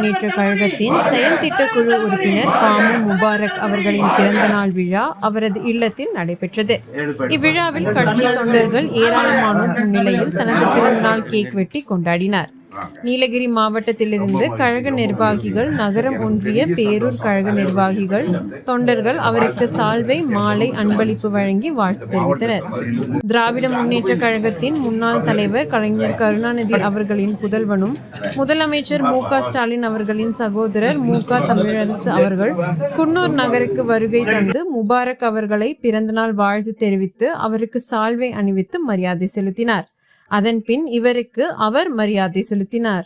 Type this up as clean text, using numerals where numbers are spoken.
முன்னேற்ற கழகத்தின் செயல் திட்டக்குழு உறுப்பினர் பாமு முபாரக் அவர்களின் பிறந்தநாள் விழா அவரது இல்லத்தில் நடைபெற்றது. இவ்விழாவில் கட்சி தொண்டர்கள் ஏராளமானோர் முன்னிலையில் தனது பிறந்தநாள் கேக் வெட்டி கொண்டாடினார். நீலகிரி மாவட்டத்திலிருந்து கழக நிர்வாகிகள், நகரம் ஒன்றிய பேரூர் கழக நிர்வாகிகள், தொண்டர்கள் அவருக்கு சால்வை, மாலை அன்பளிப்பு வழங்கி வாழ்த்து தெரிவித்தனர். திராவிட முன்னேற்ற கழகத்தின் முன்னாள் தலைவர் கலைஞர் கருணாநிதி அவர்களின் புதல்வனும் முதலமைச்சர் மு.க. ஸ்டாலின் அவர்களின் சகோதரர் மு.க. தமிழரசு அவர்கள் குன்னூர் நகருக்கு வருகை தந்து முபாரக் அவர்களை பிறந்தநாள் வாழ்த்து தெரிவித்து அவருக்கு சால்வை அணிவித்து மரியாதை செலுத்தினார். அதன் பின் இவருக்கு அவர் மரியாதை செலுத்தினார்.